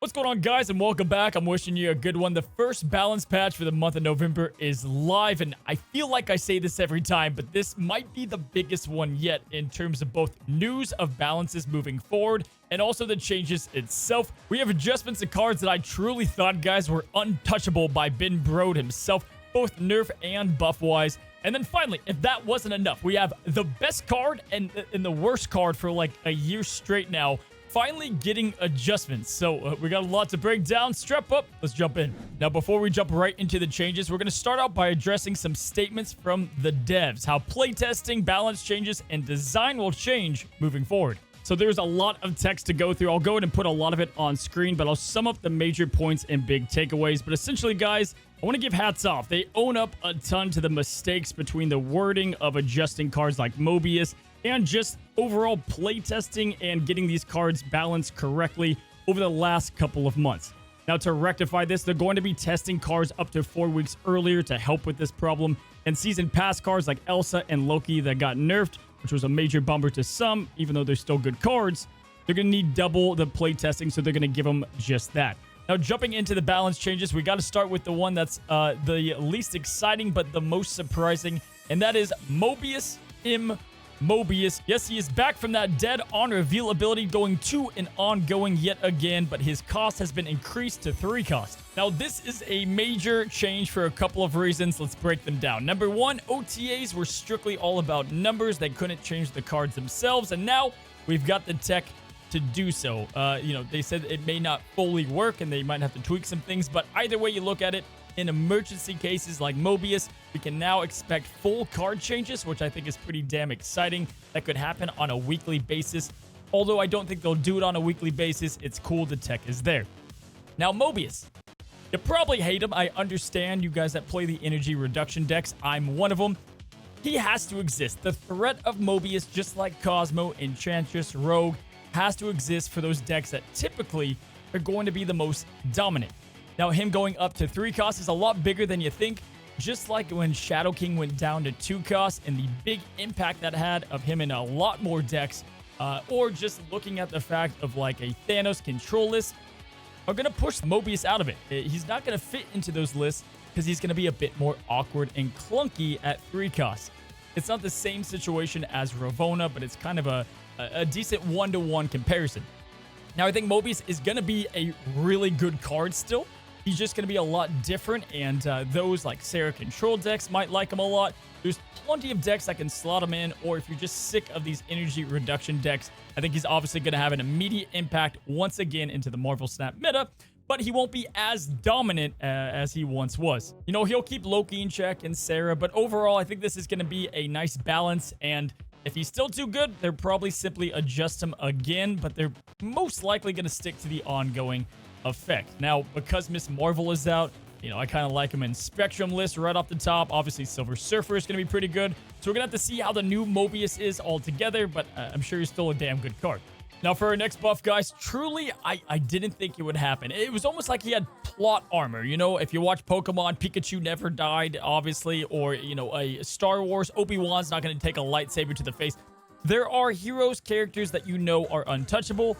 What's going on, guys, and welcome back. I'm wishing you a good one. The first balance patch for the month of November is live, and I feel like I say this every time, but this might be the biggest one yet in terms of both news of balances moving forward and also the changes itself. We have adjustments to cards that I truly thought, guys, were untouchable by Ben Brode himself, both nerf and buff-wise. And then finally, if that wasn't enough, we have the best card and the worst card for like a year straight now, finally getting adjustments. So we got a lot to break down. Strap up, let's jump in. Now, before we jump right into the changes, we're going to start out by addressing some statements from the devs, how playtesting, balance changes, and design will change moving forward. So there's a lot of text to go through. I'll go ahead and put a lot of it on screen, but I'll sum up the major points and big takeaways. But essentially, guys, I want to give hats off. They own up a ton to the mistakes between the wording of adjusting cards like Mobius and just overall playtesting and getting these cards balanced correctly over the last couple of months. Now, to rectify this, they're going to be testing cards up to 4 weeks earlier to help with this problem. And season pass cards like Elsa and Loki that got nerfed, which was a major bummer to some, even though they're still good cards, they're going to need double the playtesting, so they're going to give them just that. Now, jumping into the balance changes, we got to start with the one that's the least exciting but the most surprising, and that is Mobius Mobius. Yes, he is back from that dead on reveal ability, going to an ongoing yet again, but his cost has been increased to 3 cost. Now, this is a major change for a couple of reasons. Let's break them down. Number one, OTAs were strictly all about numbers. They couldn't change the cards themselves, and now we've got the tech to do so. They said it may not fully work and they might have to tweak some things, but either way you look at it, in emergency cases like Mobius, we can now expect full card changes, which I think is pretty damn exciting. That could happen on a weekly basis. Although I don't think they'll do it on a weekly basis, it's cool the tech is there. Now, Mobius. You probably hate him. I understand, you guys that play the energy reduction decks. I'm one of them. He has to exist. The threat of Mobius, just like Cosmo, Enchantress, Rogue, has to exist for those decks that typically are going to be the most dominant. Now, him going up to 3 costs is a lot bigger than you think, just like when Shadow King went down to 2 costs and the big impact that had of him in a lot more decks, or just looking at the fact of like a Thanos control list, are going to push Mobius out of it. He's not going to fit into those lists because he's going to be a bit more awkward and clunky at 3 costs. It's not the same situation as Ravonna, but it's kind of a decent one-to-one comparison. Now, I think Mobius is going to be a really good card still. He's just going to be a lot different, and those like Sarah control decks might like him a lot. There's plenty of decks that can slot him in, or if you're just sick of these energy reduction decks, I think he's obviously going to have an immediate impact once again into the Marvel Snap meta, but he won't be as dominant as he once was. You know, he'll keep Loki in check and Sarah, but overall, I think this is going to be a nice balance, and if he's still too good, they'll probably simply adjust him again, but they're most likely going to stick to the ongoing effect. Now, because Miss Marvel is out, I kind of like him in Spectrum list right off the top. Obviously, Silver Surfer is going to be pretty good. So we're going to have to see how the new Mobius is altogether, but I'm sure he's still a damn good card. Now, for our next buff, guys, truly, I didn't think it would happen. It was almost like he had plot armor. If you watch Pokemon, Pikachu never died, obviously, or, a Star Wars, Obi-Wan's not going to take a lightsaber to the face. There are heroes, characters that are untouchable.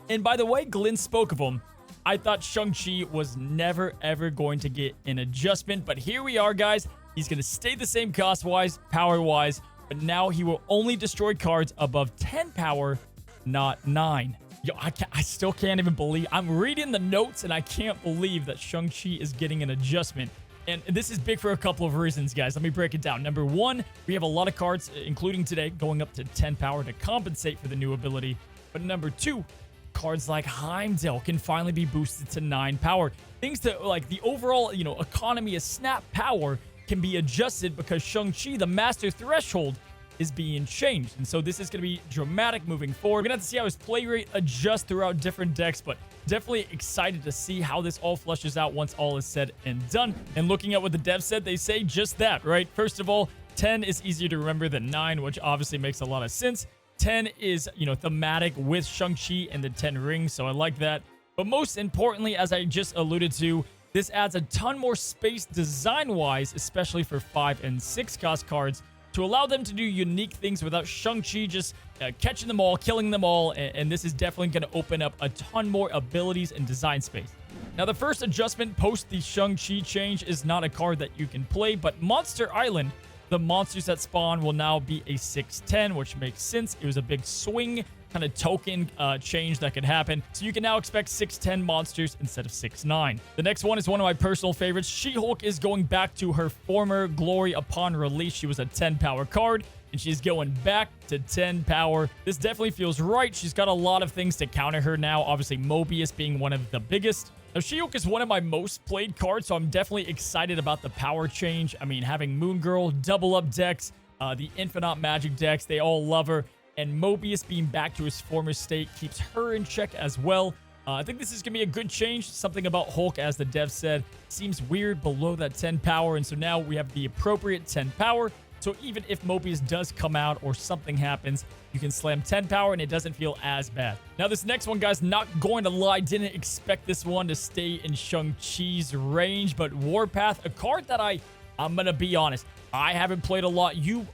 And by the way, Glenn spoke of them. I thought Shang-Chi was never, ever going to get an adjustment, but here we are, guys. He's going to stay the same cost-wise, power-wise, but now he will only destroy cards above 10 power, not 9. Yo, I still can't even believe. I'm reading the notes, and I can't believe that Shang-Chi is getting an adjustment. And this is big for a couple of reasons, guys. Let me break it down. Number one, we have a lot of cards, including today, going up to 10 power to compensate for the new ability. But number two, cards like Heimdall can finally be boosted to 9 power. Things that, like, the overall, economy of snap power can be adjusted because Shang-Chi, the master threshold, is being changed. And so this is going to be dramatic moving forward. We're going to have to see how his play rate adjusts throughout different decks, but definitely excited to see how this all flushes out once all is said and done. And looking at what the devs said, they say just that, right? First of all, 10 is easier to remember than 9, which obviously makes a lot of sense. 10 is, thematic with Shang-Chi and the 10 rings, so I like that. But most importantly, as I just alluded to, this adds a ton more space design-wise, especially for 5 and 6 cost cards, to allow them to do unique things without Shang-Chi just catching them all, killing them all, and this is definitely going to open up a ton more abilities and design space. Now, the first adjustment post the Shang-Chi change is not a card that you can play, but Monster Island, the monsters that spawn will now be a 6/10, which makes sense. It was a big swing kind of token change that could happen. So you can now expect 6/10 monsters instead of 6/9. The next one is one of my personal favorites. She-Hulk is going back to her former glory upon release. She was a 10 power card, and she's going back to 10 power. This definitely feels right. She's got a lot of things to counter her now. Obviously, Mobius being one of the biggest. Now, She-Hulk is one of my most played cards, so I'm definitely excited about the power change. I mean, having Moon Girl, double up decks, the Infinite Magic decks, they all love her. And Mobius being back to his former state keeps her in check as well. I think this is going to be a good change. Something about Hulk, as the dev said, seems weird below that 10 power. And so now we have the appropriate 10 power. So even if Mobius does come out or something happens, you can slam 10 power and it doesn't feel as bad. Now, this next one, guys, not going to lie, didn't expect this one to stay in Shang-Chi's range. But Warpath, a card that I'm going to be honest, I haven't played a lot. You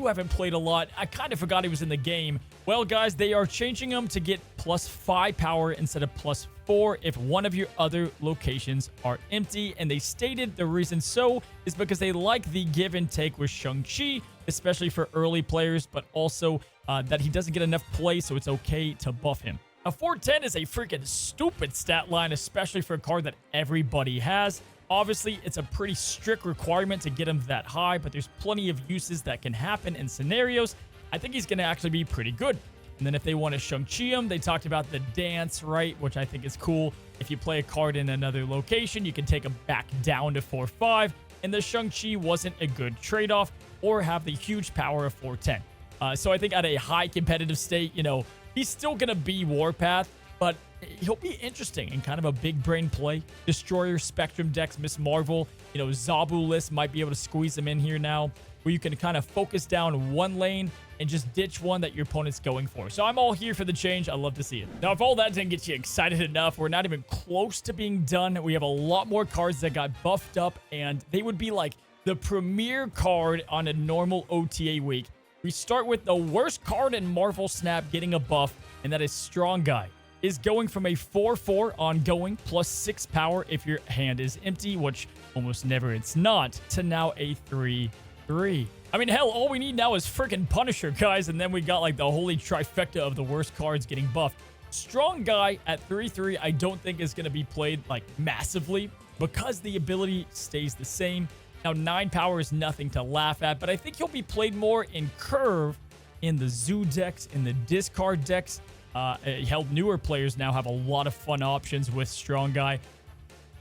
haven't played a lot. I kind of forgot he was in the game. Well, guys, they are changing him to get +5 power instead of +4 if one of your other locations are empty. And they stated the reason so is because they like the give and take with Shang-Chi, especially for early players, but also that he doesn't get enough play, so it's okay to buff him. A 410 is a freaking stupid stat line, especially for a card that everybody has. Obviously, it's a pretty strict requirement to get him that high, but there's plenty of uses that can happen in scenarios. I think he's going to actually be pretty good. And then if they want to Shang-Chi him, they talked about the dance, right? Which I think is cool. If you play a card in another location, you can take him back down to 4/5. And the Shang-Chi wasn't a good trade-off or have the huge power of 410. So I think at a high competitive state, you know, he's still going to be Warpath, but he'll be interesting and kind of a big brain play. Destroyer, Spectrum decks, Miss Marvel, you know, Zabu list might be able to squeeze him in here now, where you can kind of focus down one lane and just ditch one that your opponent's going for. So I'm all here for the change. I love to see it. Now, if all that didn't get you excited enough, we're not even close to being done. We have a lot more cards that got buffed up, and they would be like the premier card on a normal OTA week. We start with the worst card in Marvel Snap getting a buff, and that is Strong Guy. Is going from a 4/4 ongoing +6 power if your hand is empty, which almost never it's not, to now a 3/3. I mean, hell, all we need now is freaking Punisher, guys, and then we got like the holy trifecta of the worst cards getting buffed. Strong Guy at 3/3 I don't think is going to be played like massively because the ability stays the same. Now, 9 power is nothing to laugh at, but I think he'll be played more in Curve, in the Zoo decks, in the discard decks. Held newer players now have a lot of fun options with Strong Guy.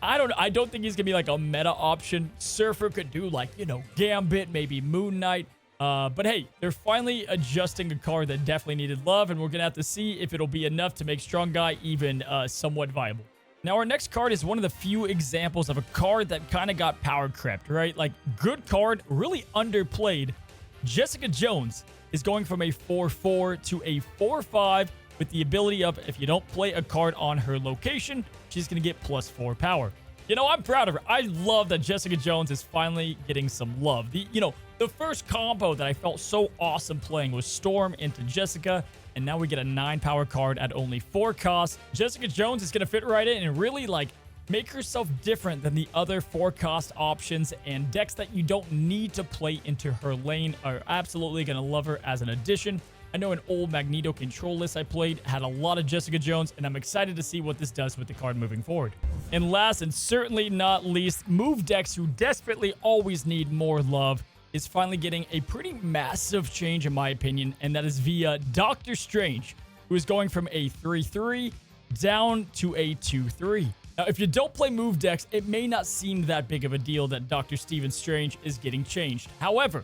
I don't think he's gonna be like a meta option. Surfer could do like, you know, Gambit, maybe Moon Knight. But hey, they're finally adjusting a card that definitely needed love, and we're gonna have to see if it'll be enough to make Strong Guy even somewhat viable. Now, our next card is one of the few examples of a card that kind of got power crept, right? Like, good card, really underplayed. Jessica Jones is going from a 4/4 to a 4/5 with the ability of, if you don't play a card on her location, she's going to get +4 power. You know, I'm proud of her. I love that Jessica Jones is finally getting some love. The first combo that I felt so awesome playing was Storm into Jessica, and now we get a 9 power card at only 4 costs. Jessica Jones is going to fit right in and really, like, make herself different than the other 4-cost options, and decks that you don't need to play into her lane are absolutely going to love her as an addition. I know an old Magneto control list I played had a lot of Jessica Jones, and I'm excited to see what this does with the card moving forward. And last and certainly not least, move decks who desperately always need more love is finally getting a pretty massive change in my opinion, and that is via Doctor Strange, who is going from a 3/3 down to a 2/3. Now, if you don't play move decks, it may not seem that big of a deal that Dr. Stephen Strange is getting changed. However,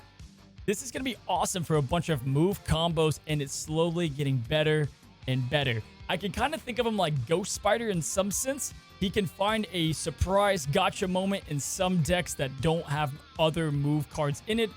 this is going to be awesome for a bunch of move combos, and it's slowly getting better and better. I can kind of think of him like Ghost Spider in some sense. He can find a surprise gotcha moment in some decks that don't have other move cards in it.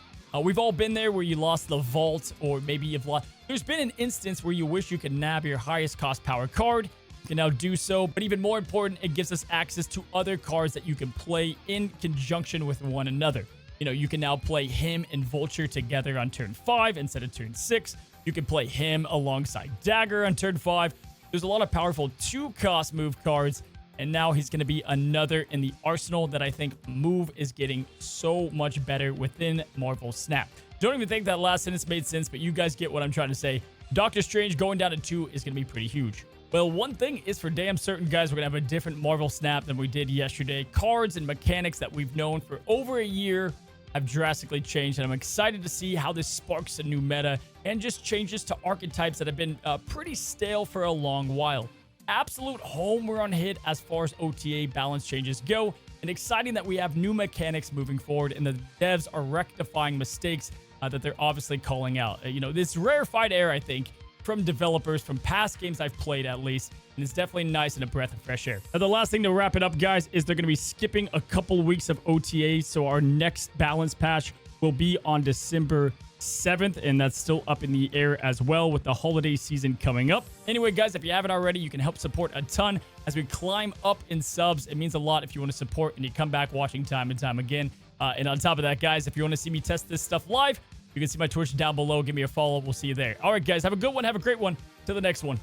We've all been there where you lost the vault, or maybe you've lost. There's been an instance where you wish you could nab your highest cost power card. You can now do so, but even more important, it gives us access to other cards that you can play in conjunction with one another. You know, you can now play him and Vulture together on turn 5 instead of turn 6. You can play him alongside Dagger on turn 5. There's a lot of powerful 2-cost move cards, and now he's going to be another in the arsenal that I think move is getting so much better within Marvel Snap. Don't even think that last sentence made sense, but you guys get what I'm trying to say. Doctor Strange going down to 2 is going to be pretty huge. Well, one thing is for damn certain, guys, we're going to have a different Marvel Snap than we did yesterday. Cards and mechanics that we've known for over a year have drastically changed, and I'm excited to see how this sparks a new meta and just changes to archetypes that have been pretty stale for a long while. Absolute home run hit as far as OTA balance changes go, and exciting that we have new mechanics moving forward and the devs are rectifying mistakes that they're obviously calling out. You know, this rarefied air, I think, from developers from past games I've played at least, and it's definitely nice and a breath of fresh air. Now, the last thing to wrap it up, guys, is they're going to be skipping a couple weeks of OTA, so our next balance patch will be on December 7th, and that's still up in the air as well with the holiday season coming up. Anyway, guys, if you haven't already, you can help support a ton as we climb up in subs. It means a lot if you want to support and you come back watching time and time again. And on top of that, guys, if you want to see me test this stuff live, you can see my Twitch down below. Give me a follow. We'll see you there. All right, guys, have a good one. Have a great one. Till the next one.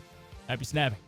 Happy snapping.